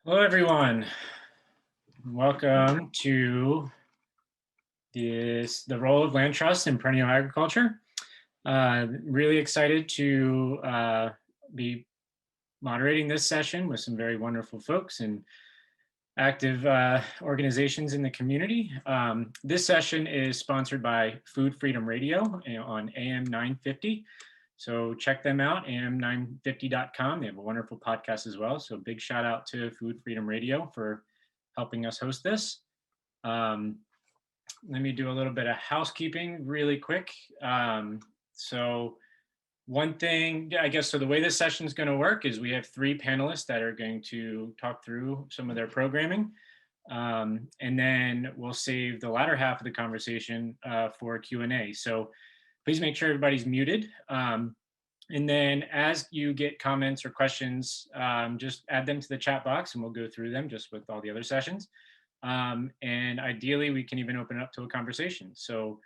Hello, everyone. Welcome to the role of land trust in perennial agriculture. Really excited to be moderating this session with some very wonderful folks and active organizations in the community. This session is sponsored by Food Freedom Radio on AM 950. So check them out, am950.com. They have a wonderful podcast as well. So big shout out to Food Freedom Radio for helping us host this. Let me do a little bit of housekeeping really quick. So one thing, I guess, so the way this session is going to work is we have three panelists that are going to talk through some of their programming. And then we'll save the latter half of the conversation for Q&A. So please make sure everybody's muted. And then as you get comments or questions, just add them to the chat box and we'll go through them just with all the other sessions. And ideally, we can even open it up to a conversation. So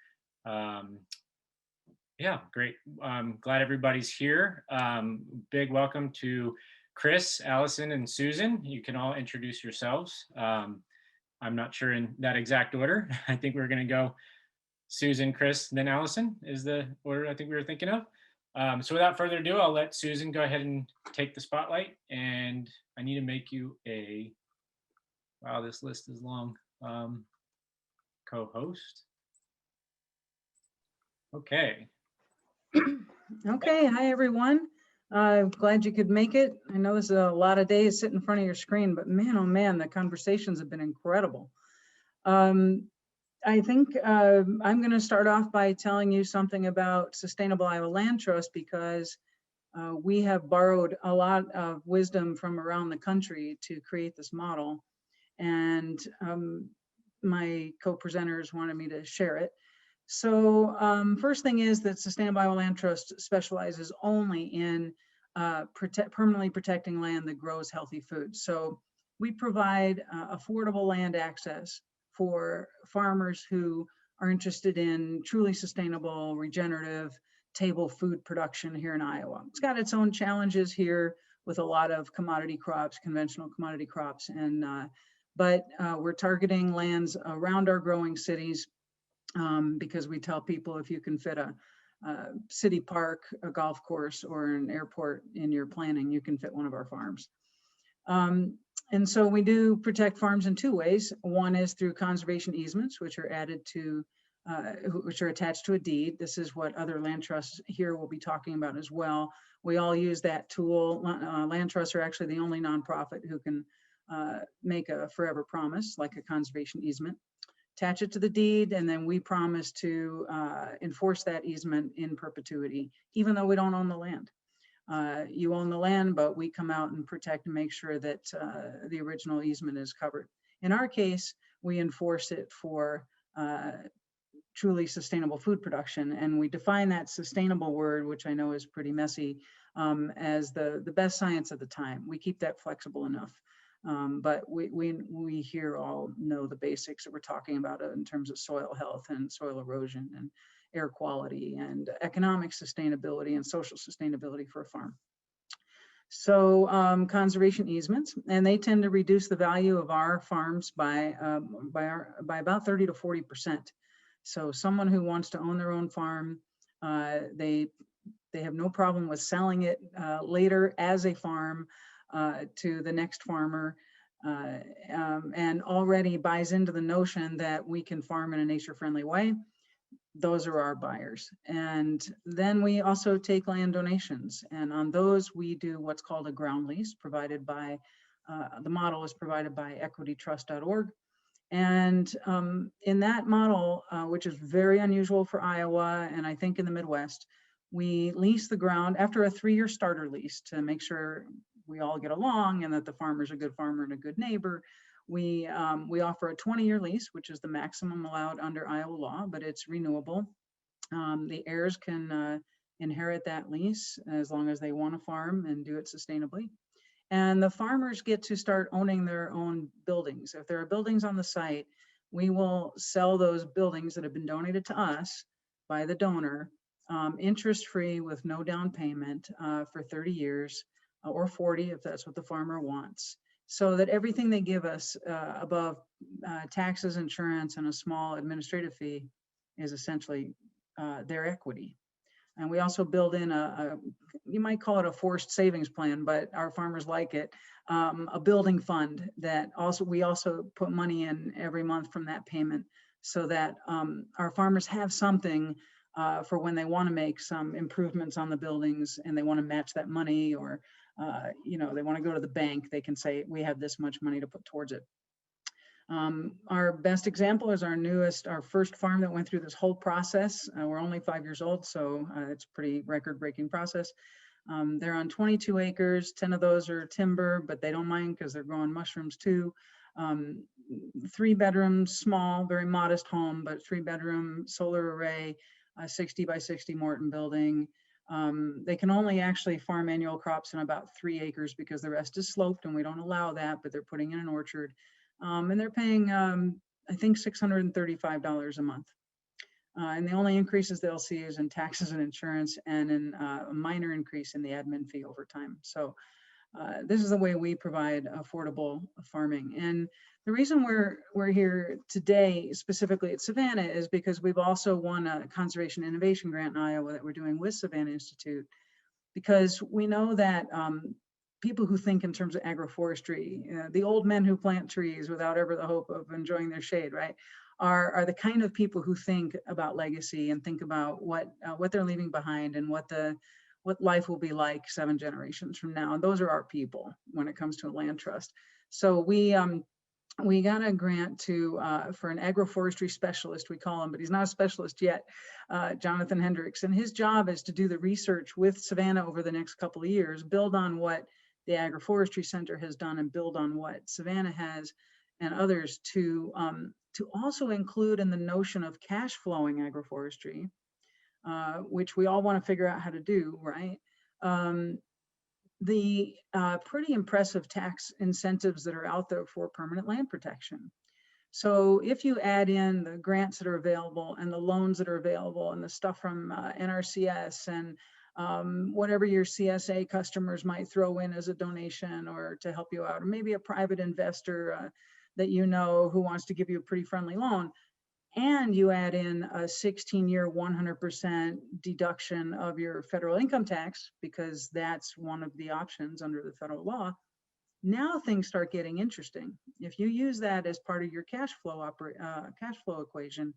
yeah, great. Glad everybody's here. Big welcome to Chris, Alison, and Susan. You can all introduce yourselves. I'm not sure in that exact order. I think we're going to go Susan, Chris, then Alison is the order I think we were thinking of. So without further ado, I'll let Susan go ahead and take the spotlight. And I need to make you a, wow, this list is long, co-host. Okay. Okay, hi everyone. Glad you could make it. I know this is a lot of days sitting in front of your screen, but man, oh man, the conversations have been incredible. I think I'm going to start off by telling you something about Sustainable Iowa Land Trust because we have borrowed a lot of wisdom from around the country to create this model. And my co-presenters wanted me to share it. So first thing is that Sustainable Iowa Land Trust specializes only in permanently protecting land that grows healthy food. So we provide affordable land access for farmers who are interested in truly sustainable, regenerative, table food production here in Iowa. It's got its own challenges here with a lot of commodity crops, conventional commodity crops, and but we're targeting lands around our growing cities because we tell people if you can fit a city park, a golf course, or an airport in your planning, you can fit one of our farms. And so we do protect farms in two ways. One is through conservation easements, which are added to, which are attached to a deed. This is what other land trusts here will be talking about as well. We all use that tool. Land trusts are actually the only nonprofit who can make a forever promise, like a conservation easement. Attach it to the deed, and then we promise to enforce that easement in perpetuity, even though we don't own the land. You own the land, but we come out and protect and make sure that the original easement is covered. In our case, we enforce it for truly sustainable food production, and we define that sustainable word, which I know is pretty messy, as the best science at the time. We keep that flexible enough. But we here all know the basics that we're talking about in terms of soil health and soil erosion and air quality and economic sustainability and social sustainability for a farm. So conservation easements, and they tend to reduce the value of our farms by about 30 to 40%. So someone who wants to own their own farm, they have no problem with selling it later as a farm to the next farmer, and already buys into the notion that we can farm in a nature-friendly way. Those are our buyers. And then we also take land donations. And on those, we do what's called a ground lease provided by, the model is provided by equitytrust.org. And in that model, which is very unusual for Iowa, and I think in the Midwest, we lease the ground after a 3-year starter lease to make sure we all get along and that the farmer's a good farmer and a good neighbor. We offer a 20-year lease, which is the maximum allowed under Iowa law, but it's renewable. The heirs can inherit that lease as long as they want to farm and do it sustainably. And the farmers get to start owning their own buildings. If there are buildings on the site, we will sell those buildings that have been donated to us by the donor, interest-free with no down payment for 30 years or 40 if that's what the farmer wants. so that everything they give us above taxes, insurance, and a small administrative fee is essentially their equity. And we also build in you might call it a forced savings plan, but our farmers like it, a building fund that we also put money in every month from that payment, so that our farmers have something for when they want to make some improvements on the buildings and they want to match that money, or they want to go to the bank, they can say, we have this much money to put towards it. Our best example is our first farm that went through this whole process. We're only 5 years old, so it's a pretty record-breaking process. They're on 22 acres, 10 of those are timber, but they don't mind because they're growing mushrooms too. 3 bedrooms, small, very modest home, but 3-bedroom solar array, 60 by 60 Morton building. They can only actually farm annual crops in about 3 acres because the rest is sloped and we don't allow that, but they're putting in an orchard. And they're paying, I think, $635 a month. And the only increases they'll see is in taxes and insurance, and in a minor increase in the admin fee over time. So this is the way we provide affordable farming. And the reason we're here today, specifically at Savanna, is because we've also won a conservation innovation grant in Iowa that we're doing with Savanna Institute, because we know that people who think in terms of agroforestry, the old men who plant trees without ever the hope of enjoying their shade, right, are the kind of people who think about legacy and think about what they're leaving behind and what life will be like 7 generations from now. And those are our people when it comes to a land trust. So we got a grant for an agroforestry specialist, we call him, but he's not a specialist yet, Jonathan Hendricks. And his job is to do the research with Savanna over the next couple of years, build on what the Agroforestry Center has done and build on what Savanna has and others, to also include in the notion of cash flowing agroforestry, which we all want to figure out how to do, right? The pretty impressive tax incentives that are out there for permanent land protection. So if you add in the grants that are available and the loans that are available and the stuff from NRCS and whatever your CSA customers might throw in as a donation or to help you out, or maybe a private investor that you know who wants to give you a pretty friendly loan, and you add in a 16-year 100% deduction of your federal income tax, because that's one of the options under the federal law, now things start getting interesting. If you use that as part of your cash flow equation,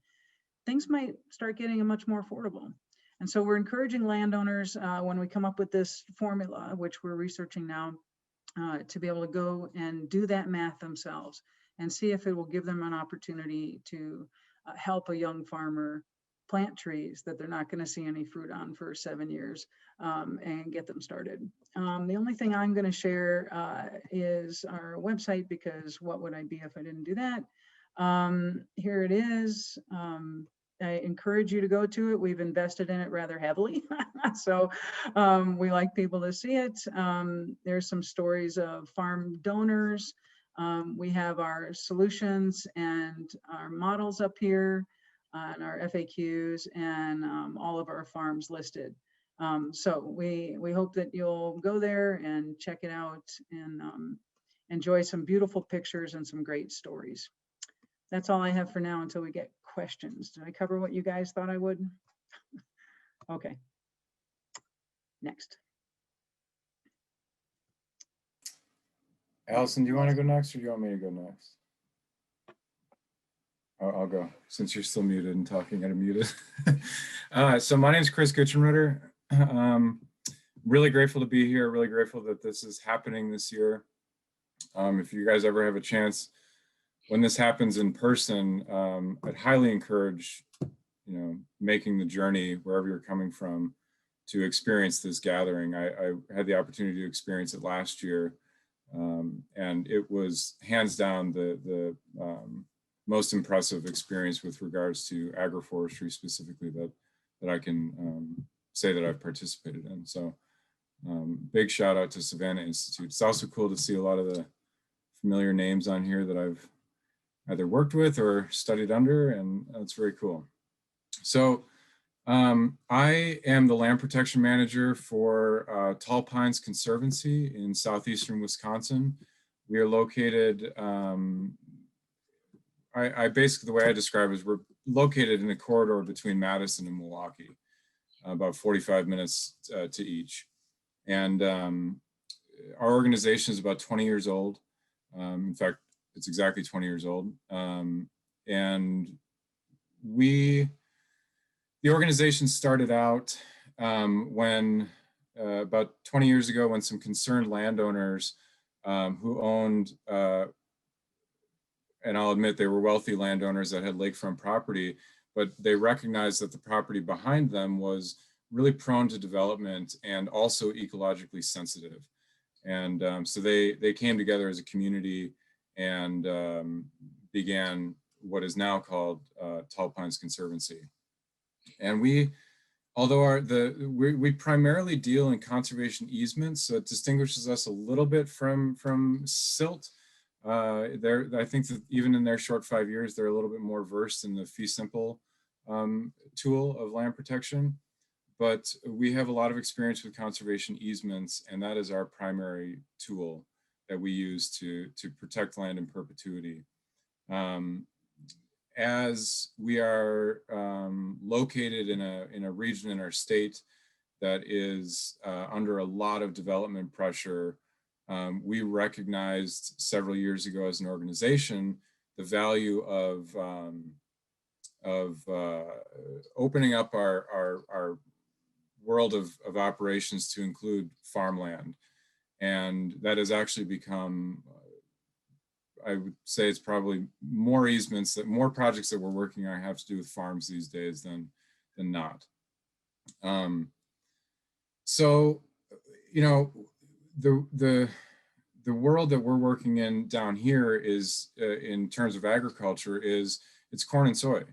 things might start getting much more affordable. And so we're encouraging landowners when we come up with this formula, which we're researching now, to be able to go and do that math themselves and see if it will give them an opportunity to help a young farmer plant trees that they're not going to see any fruit on for 7 years and get them started. The only thing I'm going to share is our website, because what would I be if I didn't do that? Here it is. I encourage you to go to it. We've invested in it rather heavily. So we like people to see it. There's some stories of farm donors. We have our solutions and our models up here, and our FAQs, and all of our farms listed. So we hope that you'll go there and check it out and enjoy some beautiful pictures and some great stories. That's all I have for now until we get questions. Did I cover what you guys thought I would? Okay. Next. Alison, do you want to go next, or do you want me to go next? I'll go, since you're still muted and talking at a muted. So my name is Chris Gutschenritter. Really grateful to be here. Really grateful that this is happening this year. If you guys ever have a chance, when this happens in person, I'd highly encourage, making the journey wherever you're coming from to experience this gathering. I had the opportunity to experience it last year, and it was hands down the most impressive experience with regards to agroforestry specifically that I can say that I've participated in. So big shout out to Savanna Institute. It's also cool to see a lot of the familiar names on here that I've either worked with or studied under, and that's very cool. So I am the land protection manager for Tall Pines Conservancy in southeastern Wisconsin. We are located, I basically, the way I describe it is we're located in a corridor between Madison and Milwaukee, about 45 minutes to each. And our organization is about 20 years old. In fact, it's exactly 20 years old. And the organization started out when about 20 years ago, when some concerned landowners who owned, and I'll admit they were wealthy landowners that had lakefront property, but they recognized that the property behind them was really prone to development and also ecologically sensitive. And so they came together as a community and began what is now called Tall Pines Conservancy. And although we primarily deal in conservation easements, so it distinguishes us a little bit from SILT. I think that even in their short 5 years, they're a little bit more versed in the fee simple tool of land protection. But we have a lot of experience with conservation easements, and that is our primary tool that we use to protect land in perpetuity. As we are located in a region in our state that is under a lot of development pressure, we recognized several years ago as an organization the value of opening up our world of operations to include farmland. And that has actually become, I would say it's probably more easements, more projects that we're working on have to do with farms these days than not. So, you know, the world that we're working in down here is, in terms of agriculture, it's corn and soy.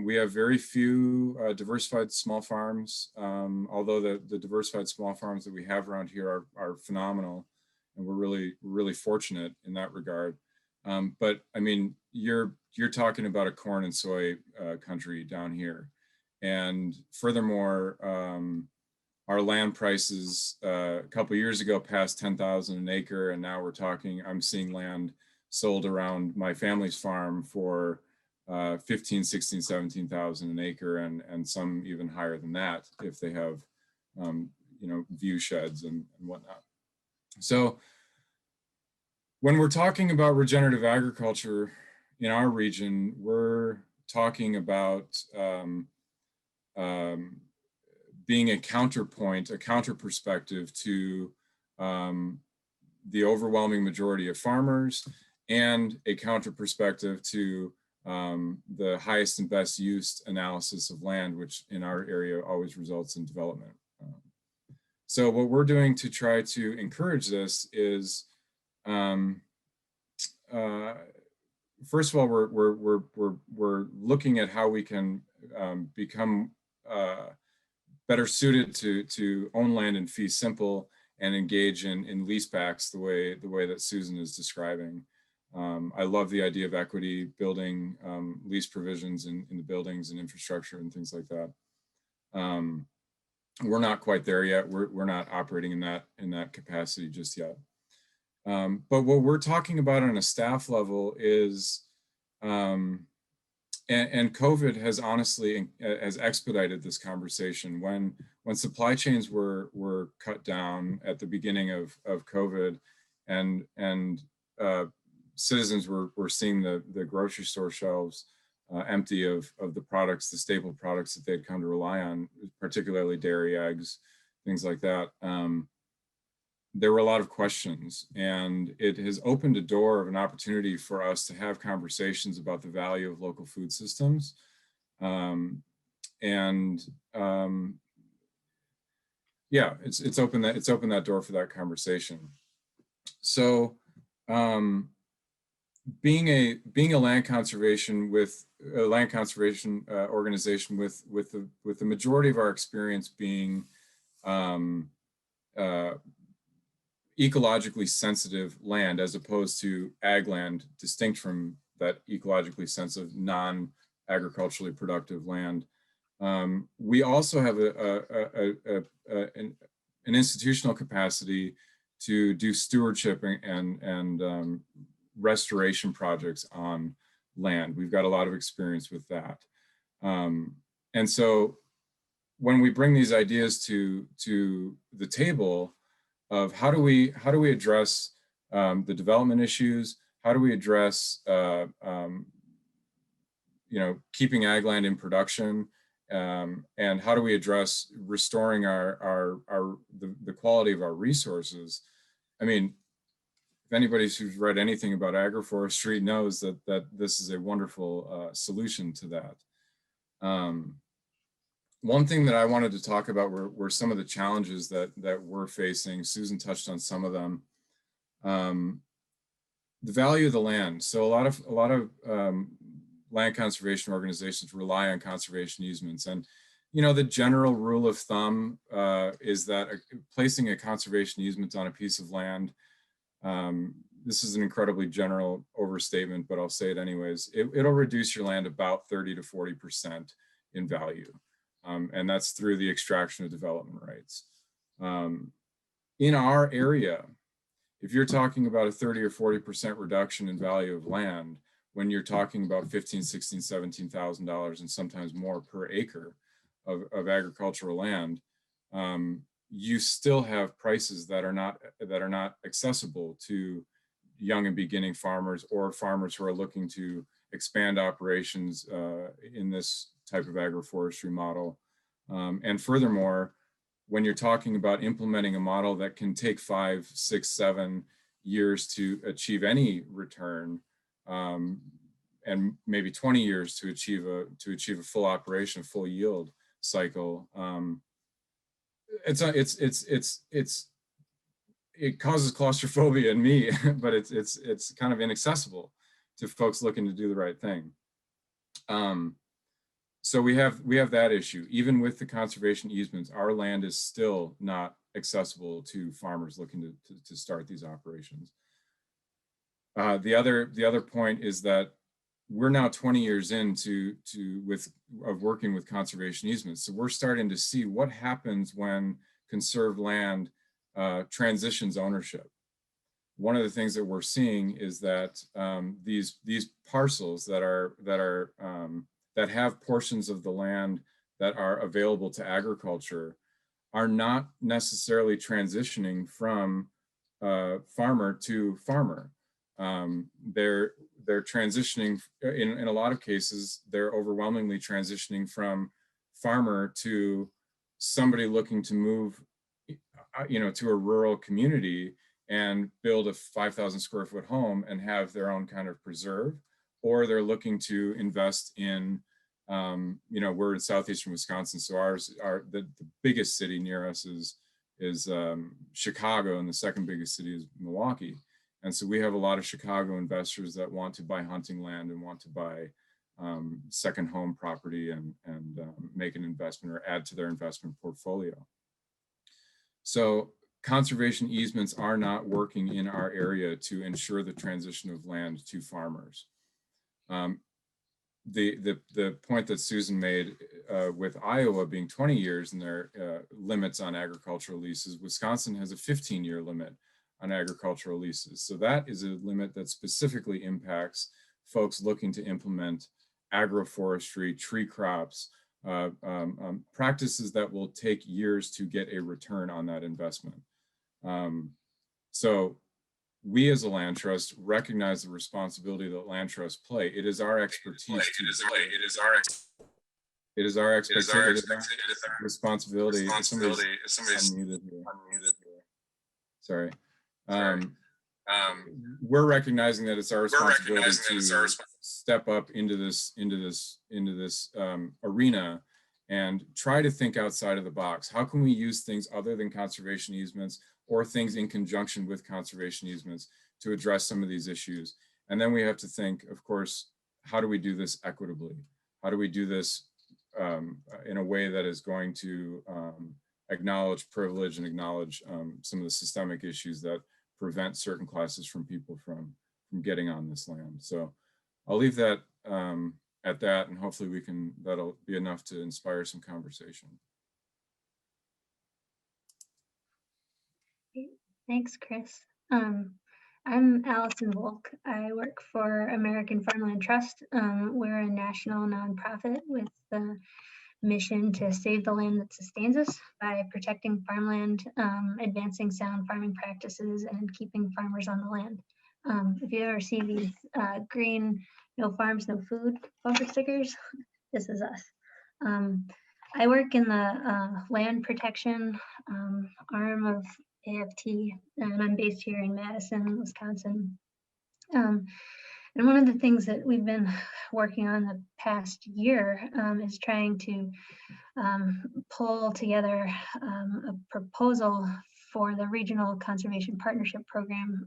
We have very few diversified small farms, although the diversified small farms that we have around here are phenomenal, and we're really fortunate in that regard. But I mean, you're talking about a corn and soy country down here, and furthermore, our land prices a couple years ago passed 10,000 an acre, and now I'm seeing land sold around my family's farm for 15, 16, 17,000 an acre, and some even higher than that if they have, you know, view sheds and whatnot. So when we're talking about regenerative agriculture in our region, we're talking about being a counterpoint, a counter perspective to the overwhelming majority of farmers, and a counter perspective to the highest and best use analysis of land, which in our area always results in development. So what we're doing to try to encourage this is, first of all, we're looking at how we can become better suited to own land in fee simple and engage in leasebacks the way that Suzan is describing. I love the idea of equity, building lease provisions in the buildings and infrastructure and things like that. We're not quite there yet. We're not operating in that capacity just yet. But what we're talking about on a staff level is, and COVID has honestly has expedited this conversation. When supply chains were cut down at the beginning of COVID, and citizens were seeing the grocery store shelves empty of the products, the staple products that they'd come to rely on, particularly dairy, eggs, things like that. There were a lot of questions, and it has opened a door of an opportunity for us to have conversations about the value of local food systems. Yeah, it's opened that door for that conversation. So being a land conservation organization with the majority of our experience being ecologically sensitive land, as opposed to ag land, distinct from that ecologically sensitive non-agriculturally productive land. We also have an institutional capacity to do stewardship and restoration projects on land. We've got a lot of experience with that. And so when we bring these ideas to the table of how do we address the development issues, how do we address keeping ag land in production, and how do we address restoring the quality of our resources? I mean, if anybody who's read anything about agroforestry knows that this is a wonderful solution to that. One thing that I wanted to talk about were some of the challenges that we're facing. Suzan touched on some of them. The value of the land. So a lot of land conservation organizations rely on conservation easements, and the general rule of thumb is that placing a conservation easement on a piece of land, this is an incredibly general overstatement, but I'll say it anyways, it'll reduce your land about 30 to 40% in value. And that's through the extraction of development rights. In our area, if you're talking about a 30 or 40% reduction in value of land, when you're talking about $15,000, $16,000, $17,000 and sometimes more per acre of agricultural land, you still have prices that are not accessible to young and beginning farmers or farmers who are looking to expand operations in this type of agroforestry model. And furthermore, when you're talking about implementing a model that can take 5, 6, 7 years to achieve any return, and maybe 20 years to achieve a full operation, a full yield cycle, it causes claustrophobia in me, but it's kind of inaccessible to folks looking to do the right thing. So we have that issue. Even with the conservation easements, our land is still not accessible to farmers looking to start these operations. The other point is that we're now 20 years into working with conservation easements. So we're starting to see what happens when conserved land transitions ownership. One of the things that we're seeing is that these parcels that have portions of the land that are available to agriculture are not necessarily transitioning from farmer to farmer. They're transitioning, in a lot of cases, they're overwhelmingly transitioning from farmer to somebody looking to move, to a rural community and build a 5,000 square foot home and have their own kind of preserve, or they're looking to invest in, we're in southeastern Wisconsin, so the biggest city near us is Chicago, and the second biggest city is Milwaukee. And so we have a lot of Chicago investors that want to buy hunting land and want to buy second home property and make an investment or add to their investment portfolio. So conservation easements are not working in our area to ensure the transition of land to farmers. The point that Suzan made with Iowa being 20 years in their limits on agricultural leases, Wisconsin has a 15-year limit on agricultural leases. So that is a limit that specifically impacts folks looking to implement agroforestry, tree crops, practices that will take years to get a return on that investment. So we as a land trust recognize the responsibility that land trusts play. It is our expertise. It is our responsibility. Somebody's unmuted here. Sorry. We're recognizing that it's our responsibility to step up into this arena and try to think outside of the box. How can we use things other than conservation easements or things in conjunction with conservation easements to address some of these issues? And then we have to think, of course, how do we do this equitably? How do we do this in a way that is going to acknowledge privilege and acknowledge some of the systemic issues that prevent certain classes from getting on this land? So I'll leave that at that, and hopefully that'll be enough to inspire some conversation. Thanks, Chris. I'm Alison Volk. I work for American Farmland Trust. We're a national nonprofit with the mission to save the land that sustains us by protecting farmland, advancing sound farming practices, and keeping farmers on the land. If you ever see these green "No farms, no food" bumper stickers, this is us. I work in the land protection arm of AFT, and I'm based here in Madison, Wisconsin. And one of the things that we've been working on the past year is trying to pull together a proposal for the Regional Conservation Partnership Program.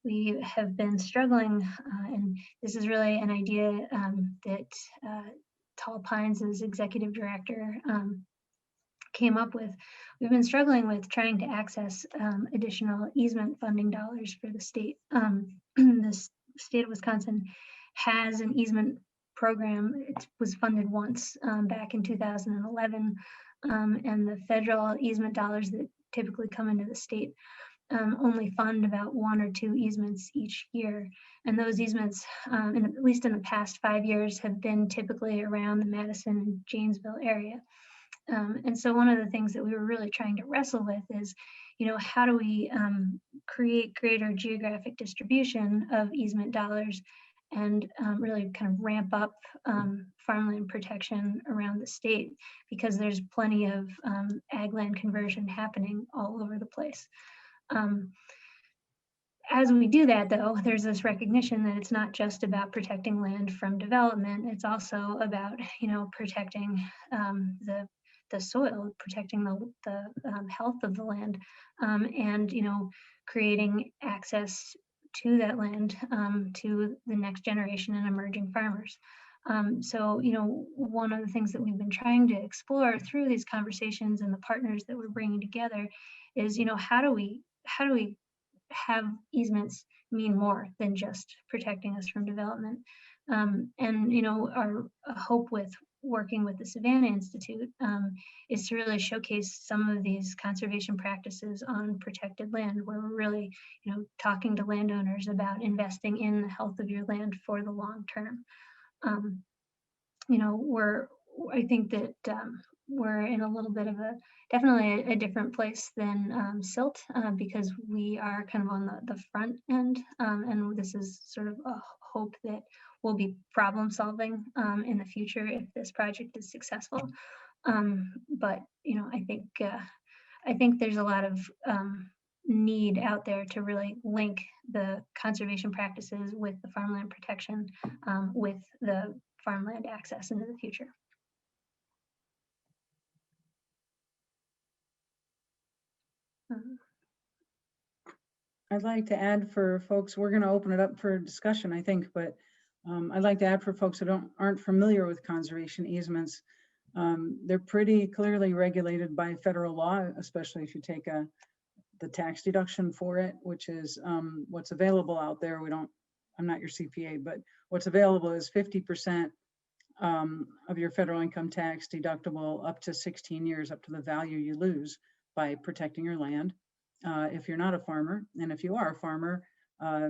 We have been struggling, and this is really an idea that Tall Pines, as executive director, came up with. We've been struggling with trying to access additional easement funding dollars for the state. The state of Wisconsin has an easement program. It was funded once back in 2011, and the federal easement dollars that typically come into the state only fund about 1 or 2 easements each year. And those easements, at least in the past 5 years, have been typically around the Madison and Janesville area. And so one of the things that we were really trying to wrestle with is, how do we create greater geographic distribution of easement dollars and really kind of ramp up farmland protection around the state, because there's plenty of ag land conversion happening all over the place. As we do that, though, there's this recognition that it's not just about protecting land from development. It's also about, protecting the soil, protecting the health of the land, and creating access to that land to the next generation and emerging farmers. So one of the things that we've been trying to explore through these conversations and the partners that we're bringing together is how do we have easements mean more than just protecting us from development. And our hope with working with the Savanna Institute is to really showcase some of these conservation practices on protected land, where we're really talking to landowners about investing in the health of your land for the long term. I think that we're in a little bit of definitely a different place than SILT, because we are kind of on the front end, and this is sort of a hope that we'll be problem solving in the future if this project is successful. But I think there's a lot of need out there to really link the conservation practices with the farmland protection, with the farmland access into the future. I'd like to add for folks, we're going to open it up for discussion, I think, but I'd like to add for folks who aren't familiar with conservation easements. They're pretty clearly regulated by federal law, especially if you take the tax deduction for it, which is what's available out there. I'm not your CPA, but what's available is 50% of your federal income tax deductible up to 16 years, up to the value you lose by protecting your land. If you're not a farmer, and if you are a farmer,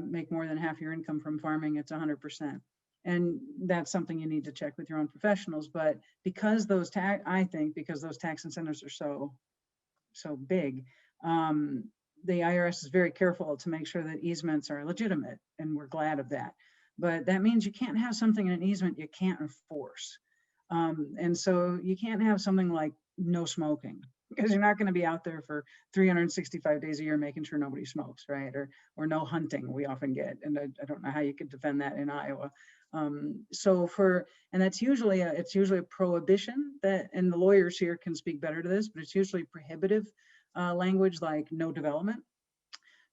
make more than half your income from farming, it's 100%. And that's something you need to check with your own professionals. But because those because those tax incentives are so big, the IRS is very careful to make sure that easements are legitimate, and we're glad of that. But that means you can't have something in an easement you can't enforce. And so you can't have something like no smoking, because you're not going to be out there for 365 days a year making sure nobody smokes, right? Or no hunting, we often get, and I don't know how you could defend that in Iowa. And that's usually it's usually a prohibition, that, and the lawyers here can speak better to this, but it's usually prohibitive language like no development.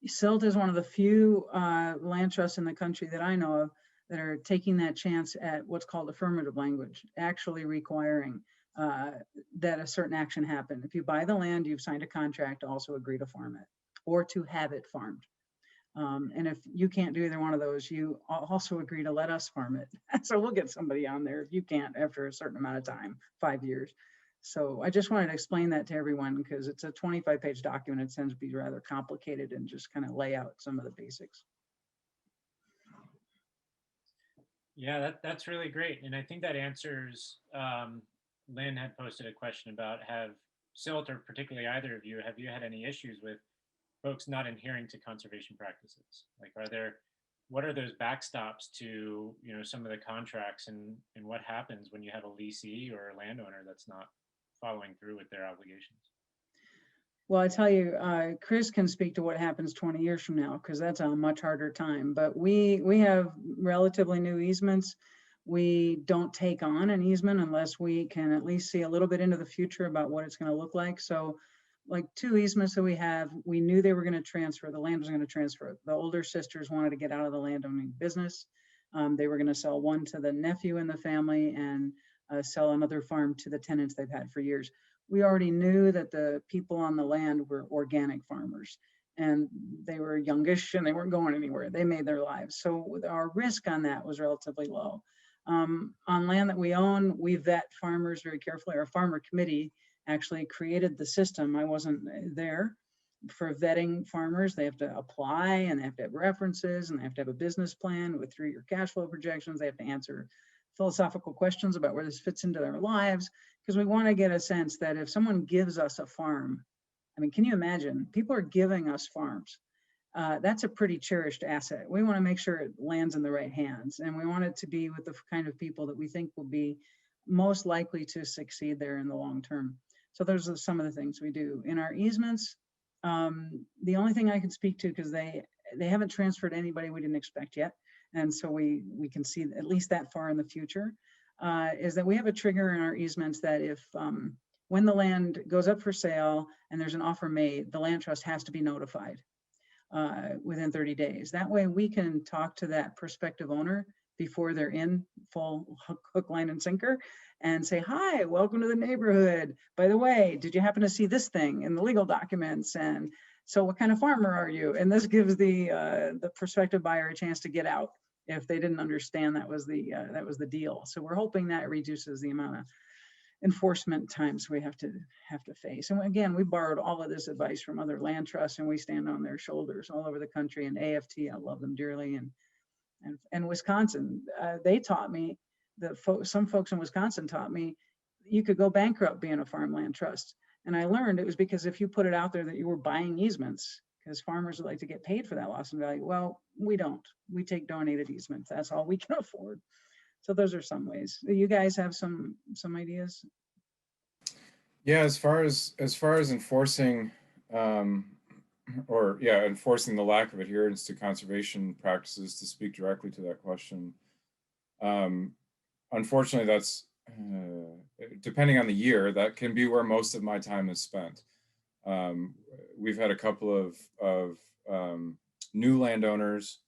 SILT is one of the few land trusts in the country that I know of that are taking that chance at what's called affirmative language, actually requiring that a certain action happen. If you buy the land, you've signed a contract to also agree to farm it or to have it farmed. And if you can't do either one of those, you also agree to let us farm it. So we'll get somebody on there if you can't after a certain amount of time, 5 years. So I just wanted to explain that to everyone because it's a 25-page document. It tends to be rather complicated and just kind of lay out some of the basics. Yeah, that's really great. And I think that answers, Lynn had posted a question about have SILT, or particularly either of you, have you had any issues with folks not adhering to conservation practices? Like, what are those backstops to, some of the contracts, and what happens when you have a leasee or a landowner that's not following through with their obligations? Well, I tell you, Chris can speak to what happens 20 years from now, because that's a much harder time. But we have relatively new easements. We don't take on an easement unless we can at least see a little bit into the future about what it's going to look like. So like 2 easements that we have, we knew they were going to transfer. The land was going to transfer. The older sisters wanted to get out of the landowning business. They were going to sell one to the nephew in the family and sell another farm to the tenants they've had for years. We already knew that the people on the land were organic farmers, and they were youngish and they weren't going anywhere. They made their lives. So our risk on that was relatively low. On land that we own, we vet farmers very carefully. Our farmer committee actually created the system. I wasn't there for vetting farmers. They have to apply and they have to have references and they have to have a business plan with 3-year cash flow projections. They have to answer philosophical questions about where this fits into their lives, because we want to get a sense that if someone gives us a farm, I mean, can you imagine? People are giving us farms. That's a pretty cherished asset. We want to make sure it lands in the right hands, and we want it to be with the kind of people that we think will be most likely to succeed there in the long term. So those are some of the things we do. In our easements, the only thing I can speak to, because they haven't transferred anybody we didn't expect yet, and so we can see at least that far in the future, is that we have a trigger in our easements that if when the land goes up for sale and there's an offer made, the land trust has to be notified within 30 days. That way we can talk to that prospective owner before they're in full hook, line, and sinker and say, hi, welcome to the neighborhood. By the way, did you happen to see this thing in the legal documents? And so what kind of farmer are you? And this gives the prospective buyer a chance to get out if they didn't understand that was the deal. So we're hoping that reduces the amount of enforcement times we have to face. And again, we borrowed all of this advice from other land trusts, and we stand on their shoulders all over the country. And AFT, I love them dearly, and Wisconsin, they taught me some folks in Wisconsin taught me you could go bankrupt being a farmland trust. And I learned it was because if you put it out there that you were buying easements, because farmers would like to get paid for that loss in value. Well, we don't. We take donated easements. That's all we can afford. So those are some ways. You guys have some ideas? Yeah, as far as enforcing enforcing the lack of adherence to conservation practices, to speak directly to that question, unfortunately, that's depending on the year, that can be where most of my time is spent. We've had a couple of new landowners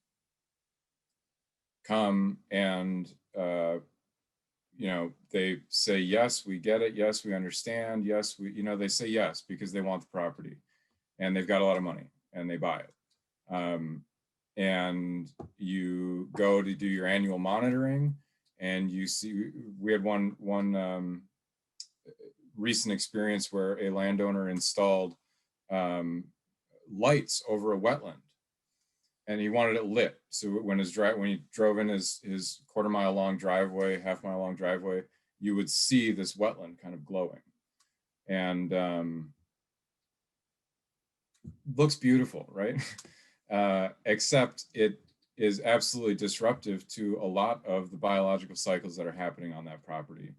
come and they say, yes, we get it. Yes, we understand. Yes, they say yes because they want the property and they've got a lot of money and they buy it. And you go to do your annual monitoring and you see, we had one recent experience where a landowner installed lights over a wetland, and he wanted it lit. So when he drove in his quarter-mile long driveway, half-mile long driveway, you would see this wetland kind of glowing, and looks beautiful, right? Except it is absolutely disruptive to a lot of the biological cycles that are happening on that property.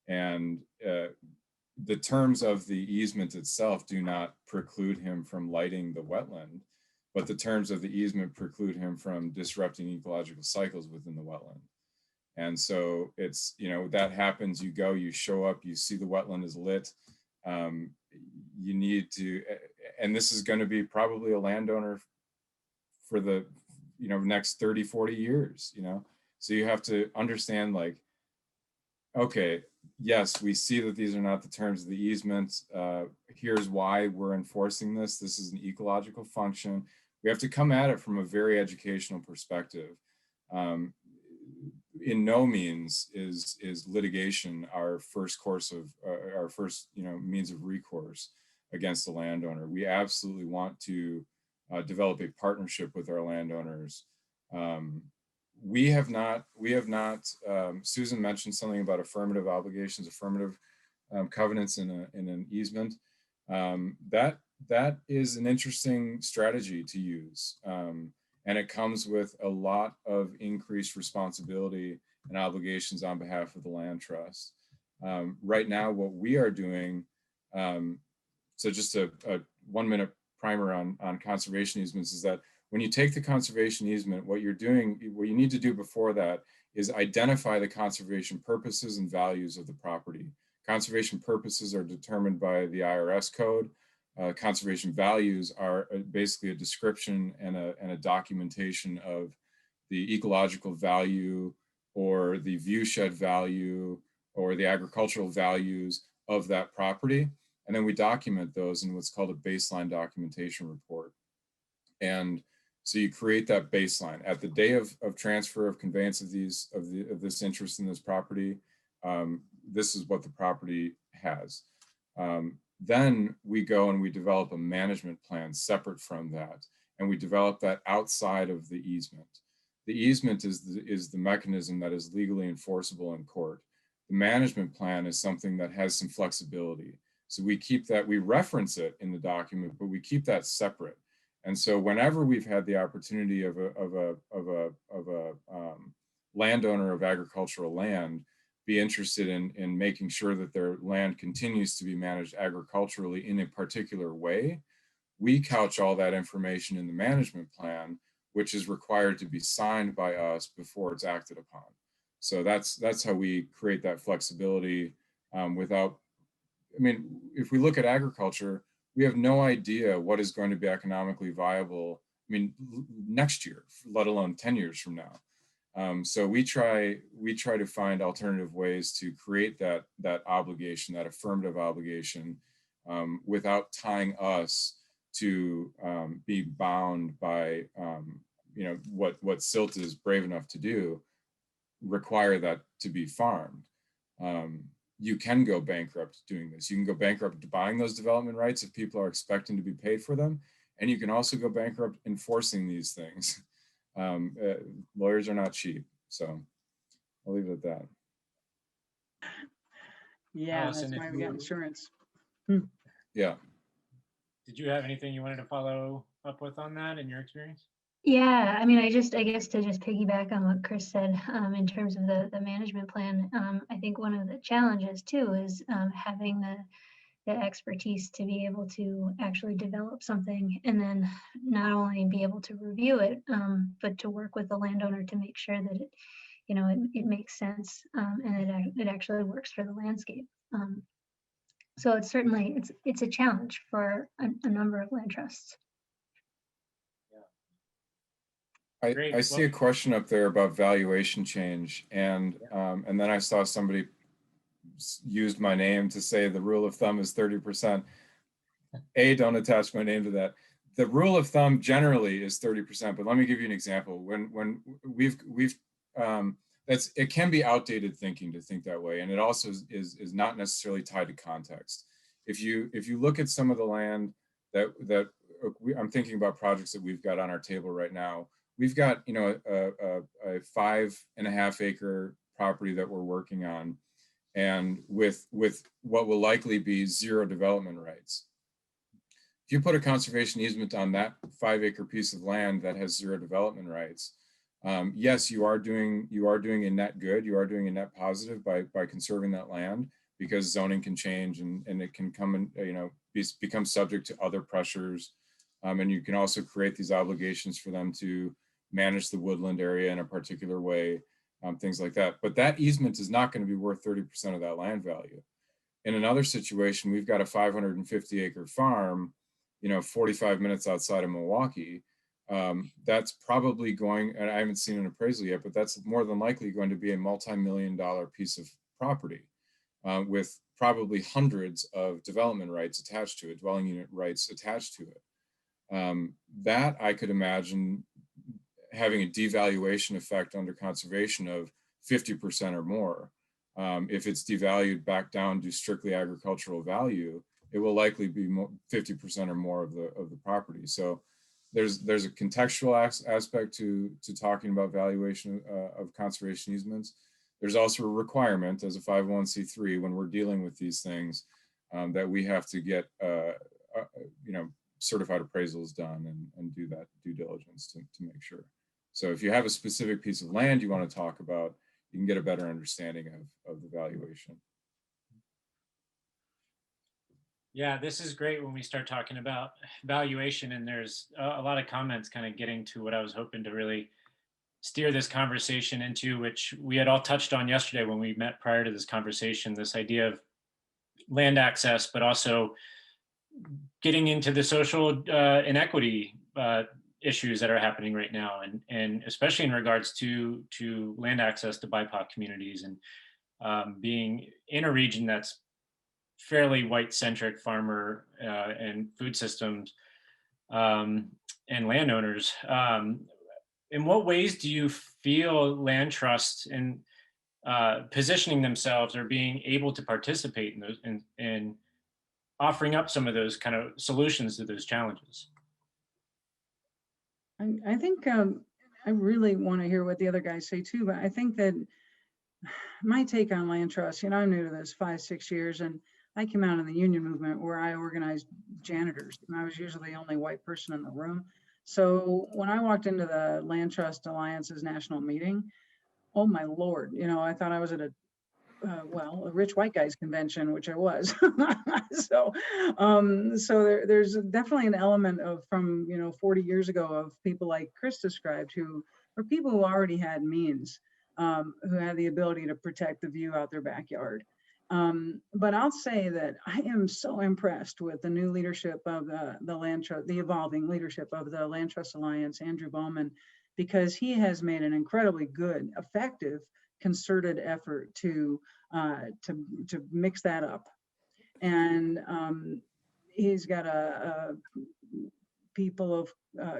And the terms of the easement itself do not preclude him from lighting the wetland, but the terms of the easement preclude him from disrupting ecological cycles within the wetland. And so it's, that happens, you show up, you see the wetland is lit. You need to, and this is going to be probably a landowner for the, next 30, 40 years, So you have to understand, like, okay, yes, we see that these are not the terms of the easement. Here's why we're enforcing this. This is an ecological function. We have to come at it from a very educational perspective. in no means is litigation our first course of our first means of recourse against the landowner. We absolutely want to develop a partnership with our landowners. We have not. Suzan mentioned something about affirmative obligations, affirmative covenants in an easement. That is an interesting strategy to use. And it comes with a lot of increased responsibility and obligations on behalf of the land trust. Right now, what we are doing, so just a 1 minute primer on conservation easements, is that when you take the conservation easement, what you're doing, what you need to do before that is identify the conservation purposes and values of the property. Conservation purposes are determined by the IRS code. Conservation values are basically a description and a documentation of the ecological value or the viewshed value or the agricultural values of that property. And then we document those in what's called a baseline documentation report. And so you create that baseline at the day of transfer of conveyance of this interest in this property. This is what the property has. Then we go and we develop a management plan separate from that, and we develop that outside of the easement. The easement is the mechanism that is legally enforceable in court. The management plan is something that has some flexibility. So we keep that, we reference it in the document, but we keep that separate. And so whenever we've had the opportunity of a landowner of agricultural land be interested in making sure that their land continues to be managed agriculturally in a particular way, we couch all that information in the management plan, which is required to be signed by us before it's acted upon. So that's how we create that flexibility without, I mean, if we look at agriculture, we have no idea what is going to be economically viable, I mean, next year, let alone 10 years from now. So we try to find alternative ways to create that obligation, that affirmative obligation, without tying us to be bound by what SILT is brave enough to do, require that to be farmed. You can go bankrupt doing this. You can go bankrupt buying those development rights if people are expecting to be paid for them, and you can also go bankrupt enforcing these things. Lawyers are not cheap, so I'll leave it at that. Yeah, Alison, that's why we got insurance. Yeah. Did you have anything you wanted to follow up with on that in your experience? Yeah, I mean, I guess to just piggyback on what Chris said, in terms of the management plan, I think one of the challenges too is having the expertise to be able to actually develop something and then not only be able to review it, but to work with the landowner to make sure that it makes sense, and it actually works for the landscape. So it's certainly it's a challenge for a number of land trusts. I see a question up there about valuation change, and then I saw somebody used my name to say the rule of thumb is 30%. Don't attach my name to that. The rule of thumb generally is 30%, but let me give you an example. When it can be outdated thinking to think that way, and it also is not necessarily tied to context. If you look at some of the land I'm thinking about projects that we've got on our table right now. We've got a 5.5 acre property that we're working on, and with what will likely be 0 development rights. If you put a conservation easement on that 5 acre piece of land that has 0 development rights, yes, you are doing a net good, you are doing a net positive by conserving that land, because zoning can change and it can come and become subject to other pressures, and you can also create these obligations for them to manage the woodland area in a particular way, things like that. But that easement is not going to be worth 30% of that land value. In another situation, we've got a 550 acre farm, 45 minutes outside of Milwaukee. That's probably going, and I haven't seen an appraisal yet, but that's more than likely going to be a multi-million-dollar piece of property, with probably hundreds of development rights attached to it, dwelling unit rights attached to it. That I could imagine having a devaluation effect under conservation of 50% or more. If it's devalued back down to strictly agricultural value, it will likely be 50% or more of the property. So there's a contextual aspect to talking about valuation of conservation easements. There's also a requirement as a 501c3 when we're dealing with these things that we have to get certified appraisals done and do that due diligence to make sure. So if you have a specific piece of land you want to talk about, you can get a better understanding of the valuation. Yeah, this is great when we start talking about valuation, and there's a lot of comments kind of getting to what I was hoping to really steer this conversation into, which we had all touched on yesterday when we met prior to this conversation, this idea of land access, but also getting into the social inequity issues that are happening right now, and especially in regards to land access to BIPOC communities, and being in a region that's fairly white-centric farmer and food systems and landowners. In what ways do you feel land trusts in positioning themselves or being able to participate in those in offering up some of those kind of solutions to those challenges? I think I really want to hear what the other guys say too, but I think that my take on land trust, I'm new to this 5-6 years, and I came out in the union movement where I organized janitors, and I was usually the only white person in the room. So when I walked into the Land Trust Alliance's national meeting, oh my Lord, I thought I was at a rich white guys convention, which I was. So there's definitely an element of from 40 years ago of people like Chris described, who are people who already had means, who had the ability to protect the view out their backyard. But I'll say that I am so impressed with the new leadership of the Land Trust, the evolving leadership of the Land Trust Alliance, Andrew Bowman, because he has made an incredibly good, effective, concerted effort to mix that up. And he's got a people of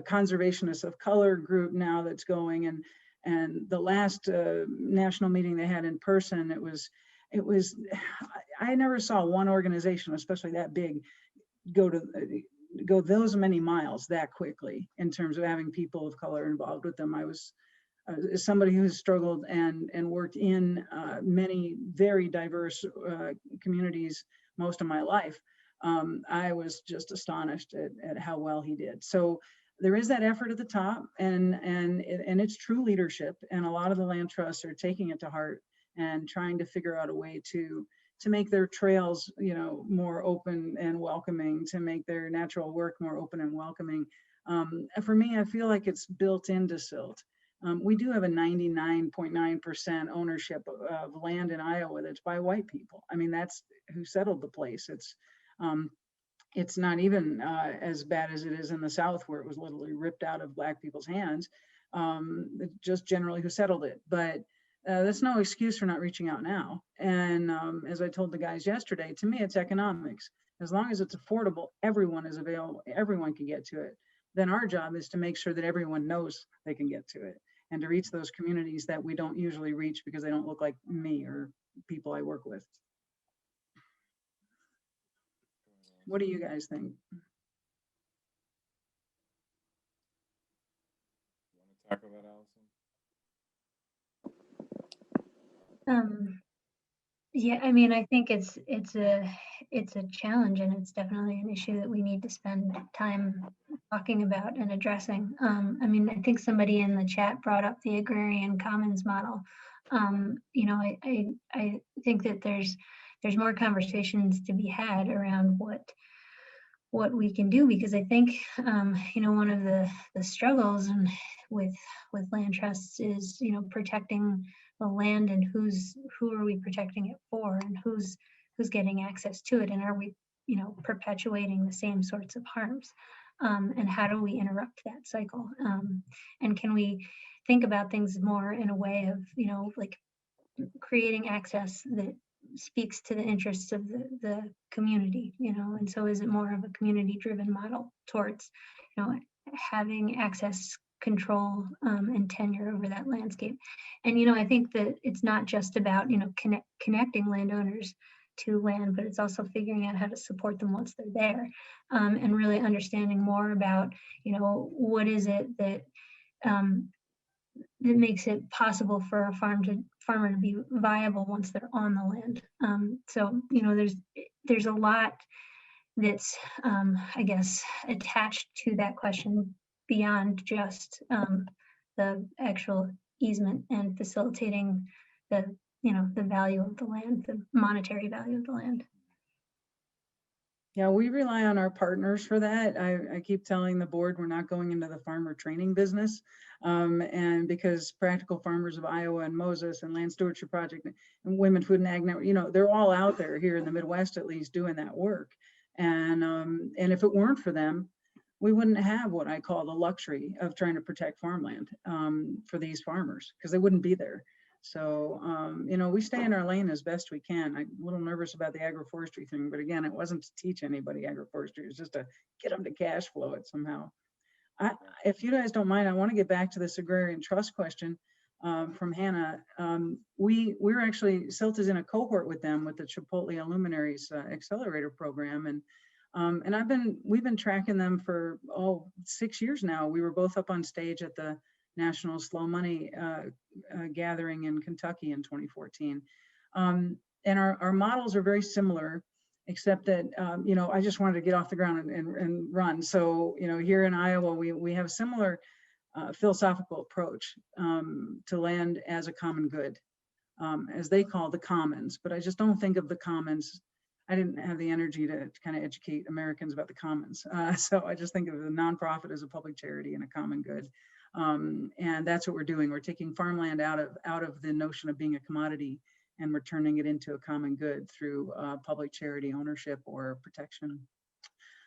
conservationists of color group now that's going, and the last national meeting they had in person, it was I never saw one organization, especially that big, go those many miles that quickly in terms of having people of color involved with them. I was as somebody who has struggled and worked in many very diverse communities most of my life. I was just astonished at how well he did. So there is that effort at the top, and it's true leadership, and a lot of the land trusts are taking it to heart and trying to figure out a way to make their trails, more open and welcoming, to make their natural work more open and welcoming. For me, I feel like it's built into SILT. We do have a 99.9% ownership of land in Iowa that's by white people. I mean, that's who settled the place. It's not even as bad as it is in the South, where it was literally ripped out of Black people's hands, just generally who settled it. But that's no excuse for not reaching out now. And as I told the guys yesterday, to me, it's economics. As long as it's affordable, everyone is available, everyone can get to it. Then our job is to make sure that everyone knows they can get to it, and to reach those communities that we don't usually reach because they don't look like me or people I work with. What do you guys think? You want to tackle that, Alison? Yeah, I mean, I think it's a challenge, and it's definitely an issue that we need to spend time talking about and addressing. I mean, I think somebody in the chat brought up the agrarian commons model. I think that there's more conversations to be had around what we can do, because I think one of the struggles with land trusts is protecting the land, and who are we protecting it for, and who's getting access to it, and are we perpetuating the same sorts of harms, and how do we interrupt that cycle, and can we think about things more in a way of like creating access that speaks to the interests of the community, and so is it more of a community driven model towards having access control and tenure over that landscape. And, you know, I think that it's not just about, you know, connecting landowners to land, but it's also figuring out how to support them once they're there, and really understanding more about, you know, what is it that that makes it possible for a farmer to be viable once they're on the land. So, you know, there's a lot that's, I guess, attached to that question beyond just the actual easement and facilitating the, you know, the value of the land, the monetary value of the land. Yeah, we rely on our partners for that. I keep telling the board we're not going into the farmer training business. And because Practical Farmers of Iowa and Moses and Land Stewardship Project and Women Food and Ag Network, you know, they're all out there here in the Midwest, at least, doing that work. And if it weren't for them, we wouldn't have what I call the luxury of trying to protect farmland for these farmers, because they wouldn't be there. So, you know, we stay in our lane as best we can. I'm a little nervous about the agroforestry thing, but again, it wasn't to teach anybody agroforestry. It was just to get them to cash flow it somehow. If you guys don't mind, I want to get back to this agrarian trust question from Hannah. We're actually, SILT is in a cohort with them with the Chipotle Luminaries Accelerator Program. And we've been tracking them for 6 years now. We were both up on stage at the National Slow Money Gathering in Kentucky in 2014. And our models are very similar, except that, you know, I just wanted to get off the ground and run. So, you know, here in Iowa, we have a similar philosophical approach to land as a common good, as they call the commons. But I just don't think of the commons. I didn't have the energy to kind of educate Americans about the commons. So I just think of the nonprofit as a public charity and a common good. And that's what we're doing. We're taking farmland out of the notion of being a commodity, and we're turning it into a common good through public charity ownership or protection.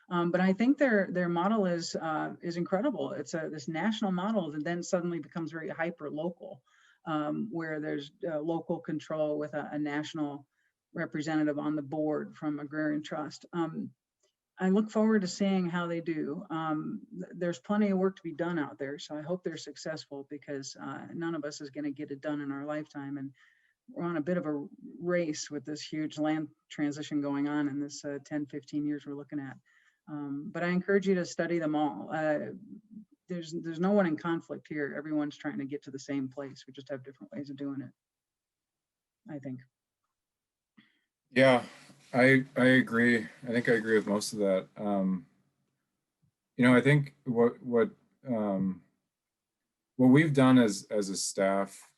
But I think their model is incredible. It's this national model that then suddenly becomes very hyper local, where there's local control with a national representative on the board from Agrarian Trust. I look forward to seeing how they do. There's plenty of work to be done out there, so I hope they're successful, because none of us is going to get it done in our lifetime. And we're on a bit of a race with this huge land transition going on in this 10, 15 years we're looking at. But I encourage you to study them all. There's no one in conflict here. Everyone's trying to get to the same place. We just have different ways of doing it, I think. Yeah, I agree. I think I agree with most of that. You know, I think what we've done as a staff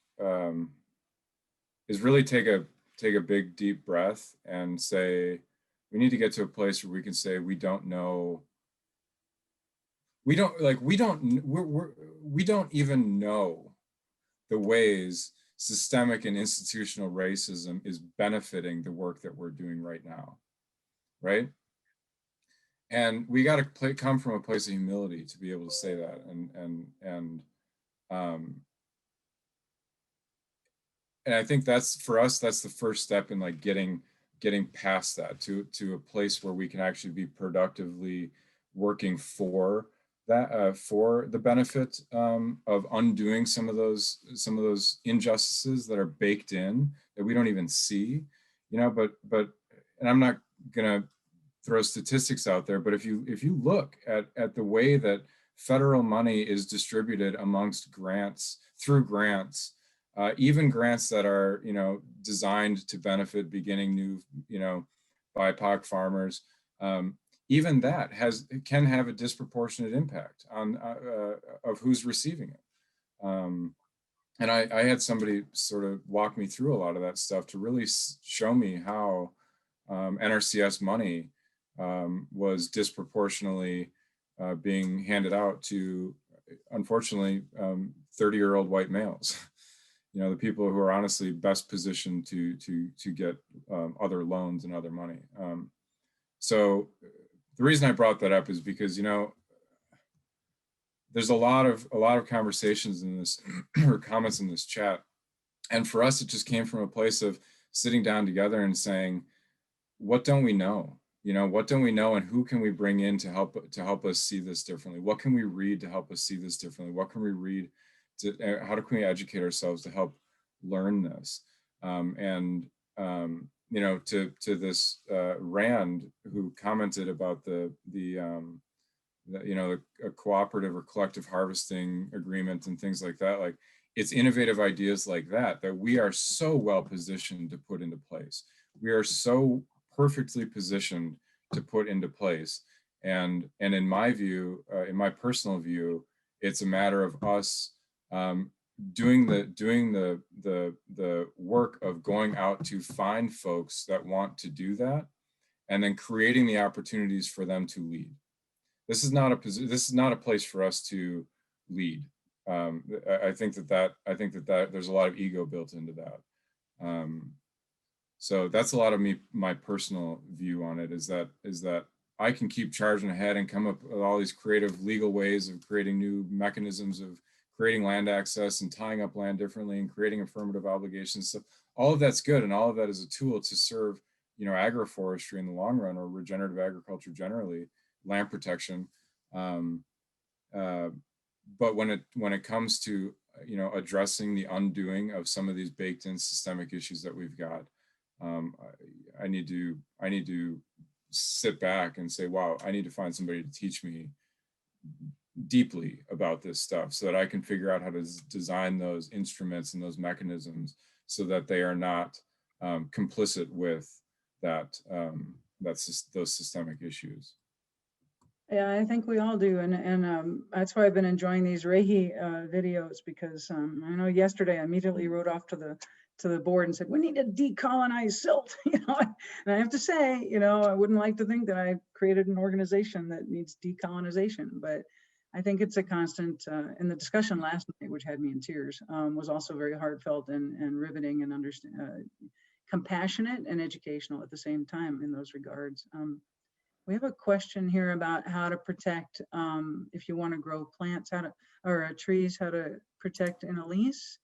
is really take a big deep breath and say we need to get to a place where we can say we don't know. We don't even know the ways systemic and institutional racism is benefiting the work that we're doing right now, right? And we got to come from a place of humility to be able to say that, and I think that's, for us, that's the first step in like getting past that to a place where we can actually be productively working for that, for the benefit of undoing some of those injustices that are baked in that we don't even see, you know. But and I'm not gonna throw statistics out there, but if you look at the way that federal money is distributed amongst grants, through grants, even grants that are, you know, designed to benefit beginning new, you know, BIPOC farmers, even that can have a disproportionate impact on of who's receiving it. And I had somebody sort of walk me through a lot of that stuff to really show me how NRCS money was disproportionately being handed out to, unfortunately, 30-year-old white males. You know, the people who are honestly best positioned to get other loans and other money. So the reason I brought that up is because, you know, there's a lot of conversations in this or comments in this chat, and for us it just came from a place of sitting down together and saying, what don't we know? You know, what don't we know, and who can we bring in to help us see this differently? What can we read to help us see this differently? What can we read to, how can we educate ourselves to help learn this? You know, to this Rand, who commented about the you know, a cooperative or collective harvesting agreement and things like that. Like, it's innovative ideas like that that we are so well positioned to put into place. We are so perfectly positioned to put into place. And in my view, in my personal view, it's a matter of us doing the work of going out to find folks that want to do that, and then creating the opportunities for them to lead. This is not a place for us to lead. I think that there's a lot of ego built into that. So that's a lot of my personal view on it, is that I can keep charging ahead and come up with all these creative legal ways of creating new mechanisms of creating land access and tying up land differently and creating affirmative obligations. So all of that's good, and all of that is a tool to serve, you know, agroforestry in the long run, or regenerative agriculture generally, land protection. But when it comes to, you know, addressing the undoing of some of these baked in systemic issues that we've got, I need to sit back and say, wow, I need to find somebody to teach me deeply about this stuff, so that I can figure out how to design those instruments and those mechanisms so that they are not complicit with that those systemic issues. Yeah, I think we all do, and that's why I've been enjoying these Reiki videos, because I know yesterday I immediately wrote off to the board and said, we need to decolonize SILT, you know. And I have to say, you know, I wouldn't like to think that I created an organization that needs decolonization, but I think it's a constant. In the discussion last night, which had me in tears, was also very heartfelt and riveting and compassionate and educational at the same time in those regards. We have a question here about how to protect, if you want to grow plants, or trees, how to protect in a lease.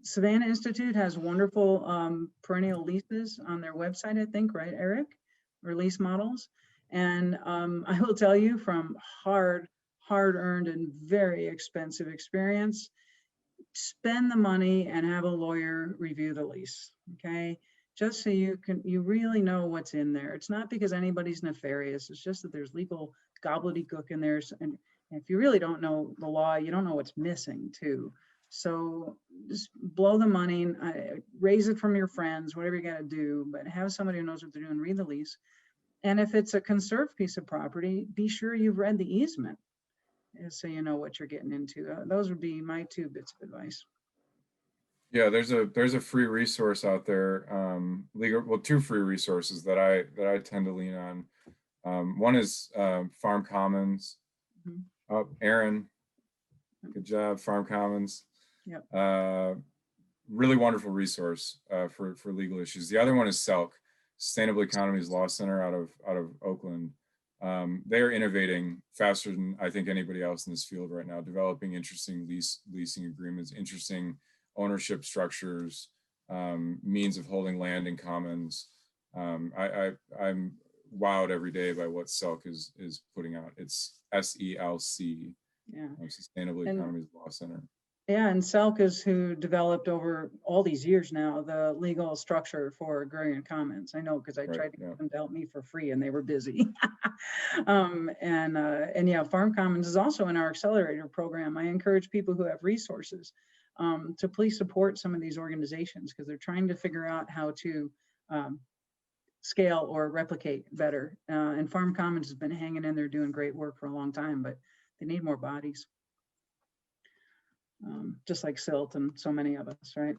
Savanna Institute has wonderful perennial leases on their website, I think, right, Erik? Or lease models. And I will tell you from hard-earned and very expensive experience, spend the money and have a lawyer review the lease, okay? Just so you really know what's in there. It's not because anybody's nefarious. It's just that there's legal gobbledygook in there. And if you really don't know the law, you don't know what's missing too. So just blow the money, raise it from your friends, whatever you got to do, but have somebody who knows what they're doing, read the lease. And if it's a conserved piece of property, be sure you've read the easement, so you know what you're getting into. Those would be my 2 bits of advice. Yeah, there's a free resource out there, 2 free resources that I tend to lean on. One is Farm Commons. Mm-hmm. Oh, Aaron, good job, Farm Commons. Yep. Really wonderful resource for legal issues. The other one is SILT, Sustainable Economies Law Center out of Oakland. They are innovating faster than I think anybody else in this field right now, developing interesting leasing agreements, interesting ownership structures, means of holding land in commons. I'm wowed every day by what SELC is putting out. It's SELC, Yeah. Sustainable Economies Law Center. Yeah, and SELC is who developed over all these years now the legal structure for agrarian commons. I know because I tried to get them to help me for free and they were busy. And yeah, Farm Commons is also in our accelerator program. I encourage people who have resources to please support some of these organizations, because they're trying to figure out how to scale or replicate better. And Farm Commons has been hanging in there doing great work for a long time, but they need more bodies. Just like SILT and so many of us, right?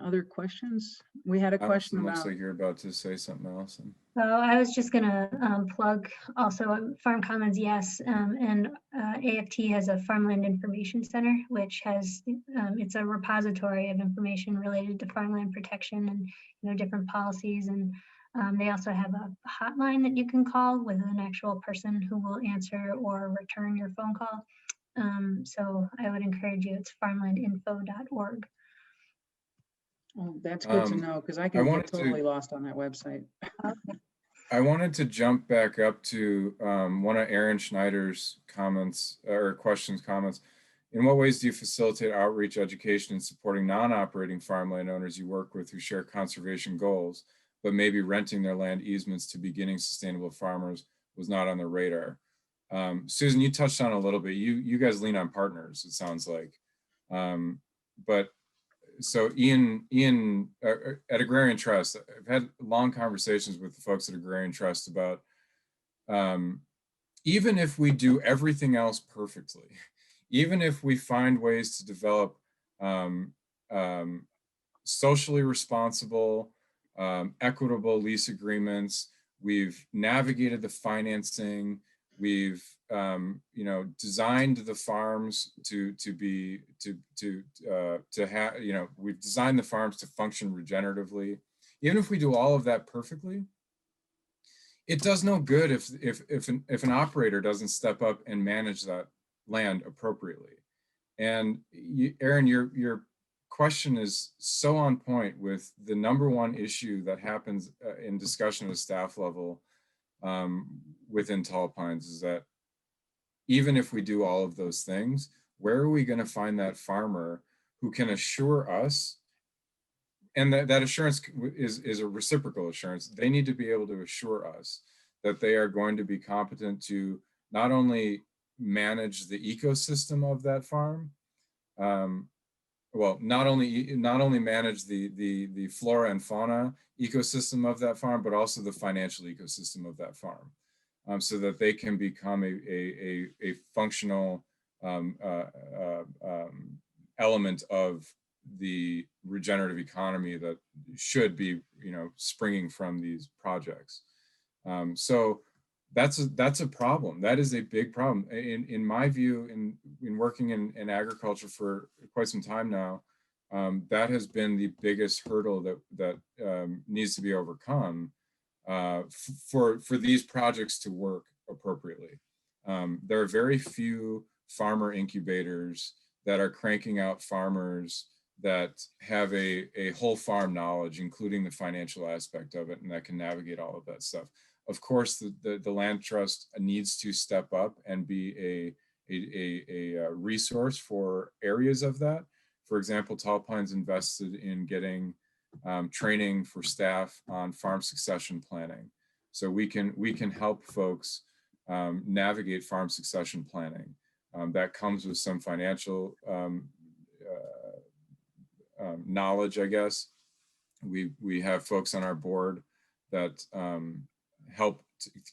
Other questions? We had a question about. Looks like you're about to say something, Allison. So I was just going to plug also Farm Commons, yes, and AFT has a Farmland Information Center, which has it's a repository of information related to farmland protection and different policies, and they also have a hotline that you can call with an actual person who will answer or return your phone call. So I would encourage you. It's farmlandinfo.org. Oh, that's good to know, because I can get totally lost on that website. I wanted to jump back up to one of Aaron Schneider's comments or comments. In what ways do you facilitate outreach, education, and supporting non-operating farmland owners you work with who share conservation goals, but maybe renting their land easements to beginning sustainable farmers was not on the radar? Susan, you touched on it a little bit. You guys lean on partners, it sounds like. But so Ian at Agrarian Trust, I've had long conversations with the folks at Agrarian Trust about even if we do everything else perfectly, even if we find ways to develop socially responsible, equitable lease agreements, we've navigated the financing, we've designed the farms to have, we've designed the farms to function regeneratively. Even if we do all of that perfectly, it does no good if an operator doesn't step up and manage that land appropriately. And Aaron, your question is so on point with the #1 issue that happens in discussion at a staff level within Tall Pines is that even if we do all of those things, where are we going to find that farmer who can assure us? And that assurance is a reciprocal assurance. They need to be able to assure us that they are going to be competent to not only manage the ecosystem of that farm, well, not only manage the flora and fauna ecosystem of that farm, but also the financial ecosystem of that farm, so that they can become a functional element of the regenerative economy that should be, springing from these projects. So that's a problem. That is a big problem. In my view, in working in agriculture for quite some time now, that has been the biggest hurdle that needs to be overcome for these projects to work appropriately. There are very few farmer incubators that are cranking out farmers that have a whole farm knowledge, including the financial aspect of it, and that can navigate all of that stuff. Of course, the land trust needs to step up and be a resource for areas of that. For example, Tall Pines invested in getting training for staff on farm succession planning, so we can help folks navigate farm succession planning. That comes with some financial knowledge, I guess. We have folks on our board that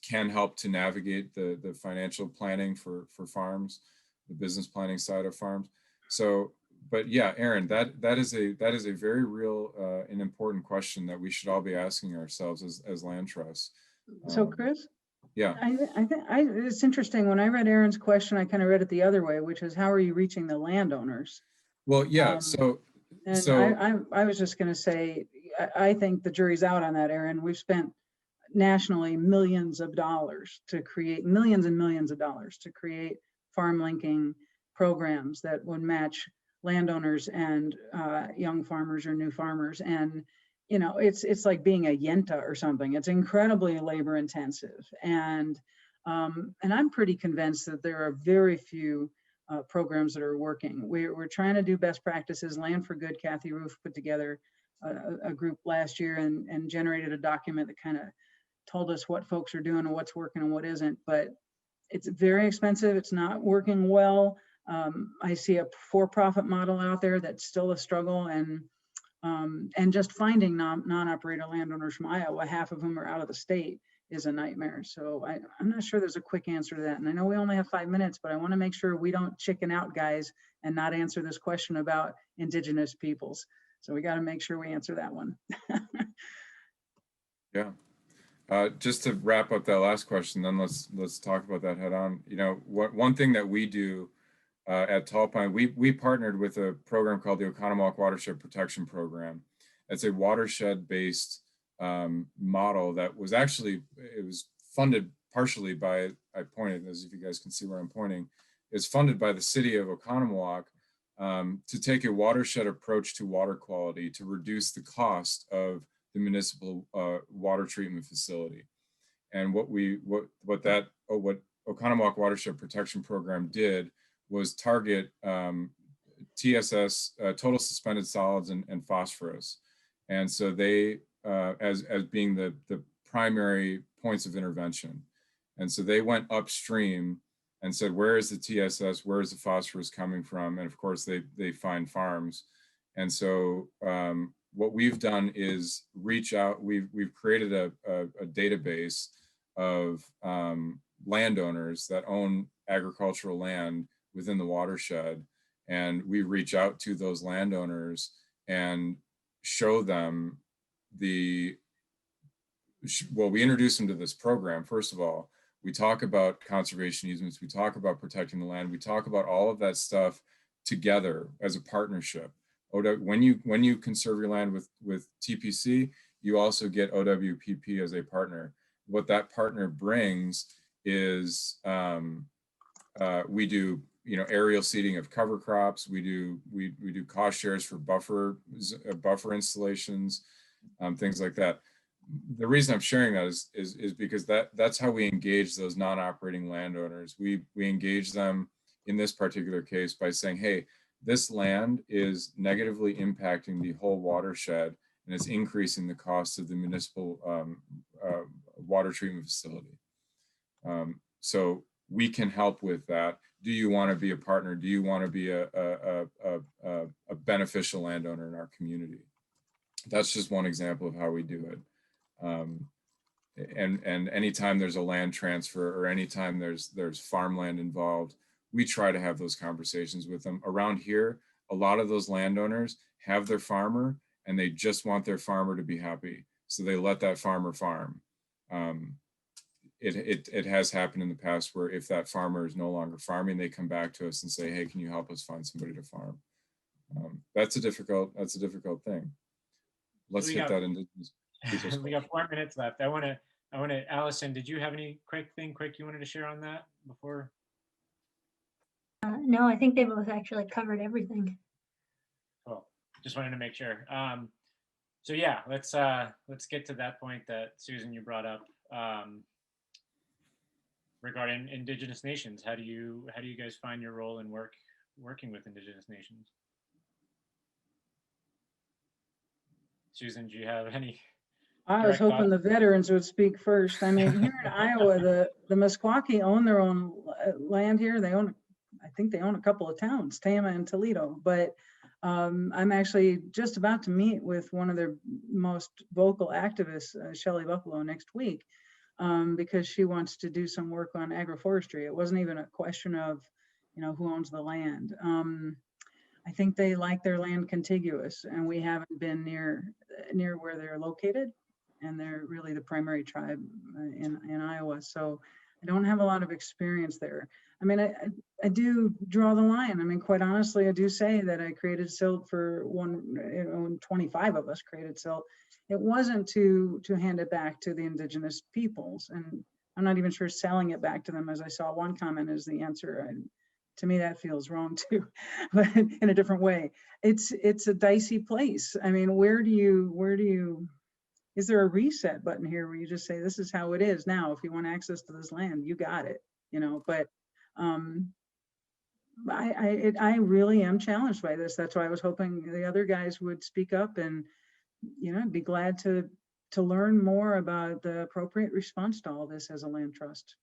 can help to navigate the financial planning for farms, the business planning side of farms. So, but yeah, Aaron, that is a very real and important question that we should all be asking ourselves as land trusts. So Chris? Yeah. I think it's interesting. When I read Aaron's question, I kind of read it the other way, which is how are you reaching the landowners? Well, yeah. I was just going to say, I think the jury's out on that, Aaron. We've spent nationally millions of dollars to create millions and millions of dollars to create farm linking programs that would match landowners and young farmers or new farmers. And it's like being a yenta or something. It's incredibly labor intensive, and I'm pretty convinced that there are very few programs that are working. We're trying to do best practices. Land for Good, Kathy Roof put together a group last year and generated a document that kind of told us what folks are doing and what's working and what isn't. But it's very expensive. It's not working well. I see a for-profit model out there that's still a struggle, and just finding non-operator landowners from Iowa, half of whom are out of the state, is a nightmare. So I'm not sure there's a quick answer to that. And I know we only have 5 minutes, but I want to make sure we don't chicken out, guys, and not answer this question about indigenous peoples. So we got to make sure we answer that one. Yeah. Just to wrap up that last question, then let's talk about that head on. One thing that we do at Tall Pine, we partnered with a program called the Oconomowoc Watershed Protection Program. It's a watershed-based model that was it was funded partially by, I pointed, as if you guys can see where I'm pointing, it's funded by the city of Oconomowoc to take a watershed approach to water quality to reduce the cost of the municipal water treatment facility. And what Oconomowoc Watershed Protection Program did was target TSS, total suspended solids, and phosphorus. And so they, as being the primary points of intervention. And so they went upstream and said, where is the TSS, where is the phosphorus coming from? And of course they find farms. And so what we've done is reach out, we've created a database of landowners that own agricultural land within the watershed. And we reach out to those landowners and show them we introduce them to this program. First of all, we talk about conservation easements, we talk about protecting the land, we talk about all of that stuff together as a partnership. When you conserve your land with TPC, you also get OWPP as a partner. What that partner brings is we do aerial seeding of cover crops. We do cost shares for buffer installations, things like that. The reason I'm sharing that is because that's how we engage those non-operating landowners. We engage them in this particular case by saying, hey, this land is negatively impacting the whole watershed, and it's increasing the cost of the municipal water treatment facility. So we can help with that. Do you want to be a partner? Do you want to be a beneficial landowner in our community? That's just one example of how we do it. And anytime there's a land transfer or anytime there's farmland involved, we try to have those conversations with them. Around here, a lot of those landowners have their farmer and they just want their farmer to be happy. So they let that farmer farm. It has happened in the past where if that farmer is no longer farming, they come back to us and say, hey, can you help us find somebody to farm? That's a difficult thing. Let's hit that indigenous. We got 4 minutes left. I want to, Alison, did you have any quick you wanted to share on that before? No, I think they both actually covered everything. Cool. Just wanted to make sure. So yeah, let's get to that point that Susan, you brought up regarding indigenous nations. How do you guys find your role in working with indigenous nations? Susan, do you have any? I was hoping the veterans would speak first. I mean, here in Iowa, the Meskwaki own their own land here. I think they own a couple of towns, Tama and Toledo, but I'm actually just about to meet with one of their most vocal activists, Shelley Buffalo, next week, because she wants to do some work on agroforestry. It wasn't even a question of, who owns the land. I think they like their land contiguous, and we haven't been near where they're located, and they're really the primary tribe in Iowa. So I don't have a lot of experience there. I mean, I do draw the line. I mean, quite honestly, I do say that I created SILT for 25 of us created SILT. It wasn't to hand it back to the indigenous peoples, and I'm not even sure selling it back to them, as I saw one comment is the answer. To me, that feels wrong too, but in a different way. It's a dicey place. I mean, where do you, is there a reset button here where you just say, this is how it is now, if you want access to this land, you got it, but I really am challenged by this. That's why I was hoping the other guys would speak up and, I'd be glad to learn more about the appropriate response to all this as a land trust.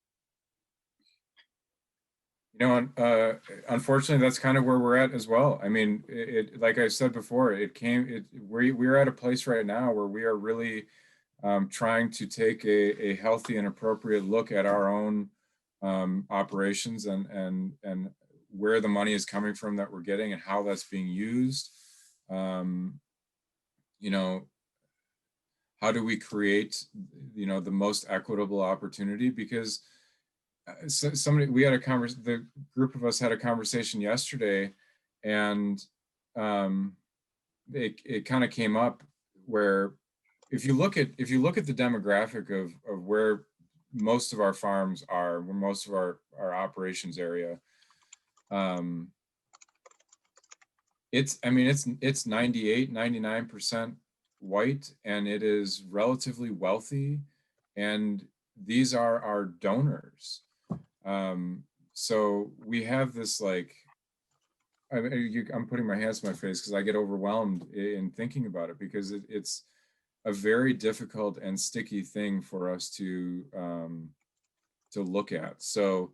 Unfortunately, that's kind of where we're at as well. I mean, like I said before, we're at a place right now where we are really trying to take a healthy and appropriate look at our own operations and where the money is coming from that we're getting and how that's being used. How do we create, the most equitable opportunity? Because the group of us had a conversation yesterday, and it kind of came up where if you look at the demographic of where most of our farms are, where most of our operations area, I mean, it's 98, 99% white, and it is relatively wealthy, and these are our donors. So we have this, like, I'm putting my hands to my face because I get overwhelmed in thinking about it, because it's a very difficult and sticky thing for us to look at. So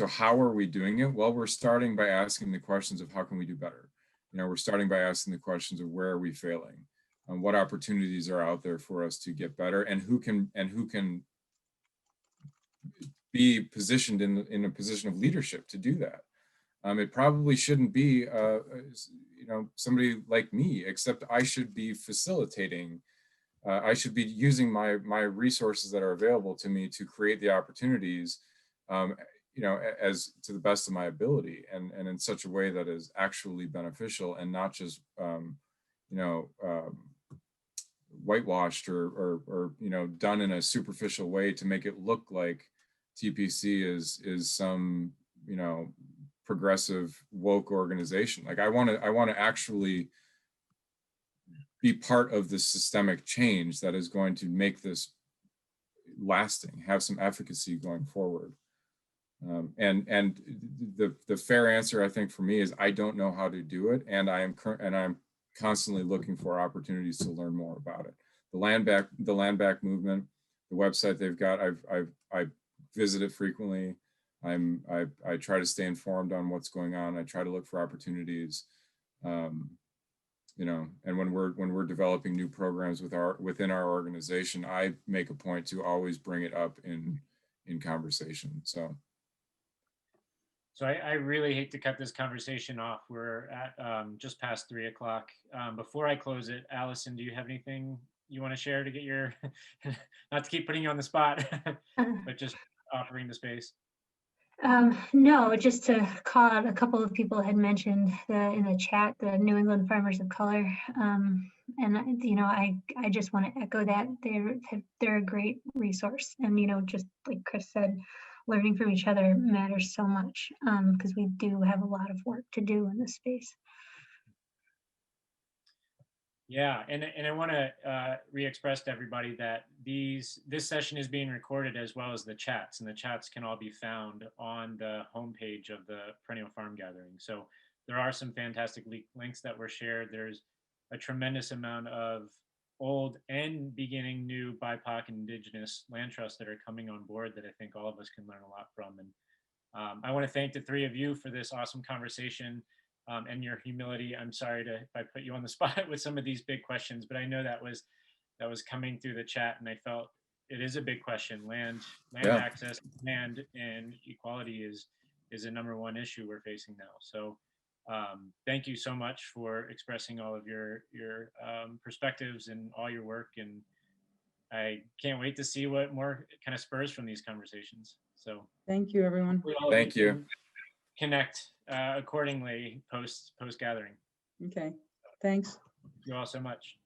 how are we doing it? Well, we're starting by asking the questions of how can we do better? We're starting by asking the questions of where are we failing, and what opportunities are out there for us to get better, and who can be positioned in a position of leadership to do that. It probably shouldn't be somebody like me, except I should be facilitating. I should be using my resources that are available to me to create the opportunities, as to the best of my ability, and in such a way that is actually beneficial, and not just whitewashed or done in a superficial way to make it look like TPC is some progressive woke organization. Like, I want to actually be part of the systemic change that is going to make this lasting, have some efficacy going forward. And the fair answer, I think, for me is I don't know how to do it, and I'm constantly looking for opportunities to learn more about it. The land back movement, the website they've got, I visit it frequently. I try to stay informed on what's going on. I try to look for opportunities. And when we're developing new programs within our organization, I make a point to always bring it up in conversation. So I really hate to cut this conversation off. We're at just past 3 o'clock. Before I close it, Alison, do you have anything you want to share to get your, not to keep putting you on the spot, but just offering the space? No, just to call out, a couple of people had mentioned in the chat, the New England Farmers of Color. And I just want to echo that. They're a great resource. And, just like Chris said, learning from each other matters so much, because we do have a lot of work to do in this space. Yeah, and I want to re-express to everybody that this session is being recorded, as well as the chats, and the chats can all be found on the homepage of the Perennial Farm Gathering. So there are some fantastic links that were shared. There's a tremendous amount of old and beginning new BIPOC and indigenous land trusts that are coming on board that I think all of us can learn a lot from. And I want to thank the three of you for this awesome conversation. And your humility. I'm sorry if I put you on the spot with some of these big questions, but I know that was coming through the chat, and I felt it is a big question. Land access, land and equality is a #1 issue we're facing now. So thank you so much for expressing all of your perspectives and all your work, and I can't wait to see what more kind of spurs from these conversations. So thank you, everyone. Thank you. Connect accordingly post gathering. Okay, thanks. Thank you all so much.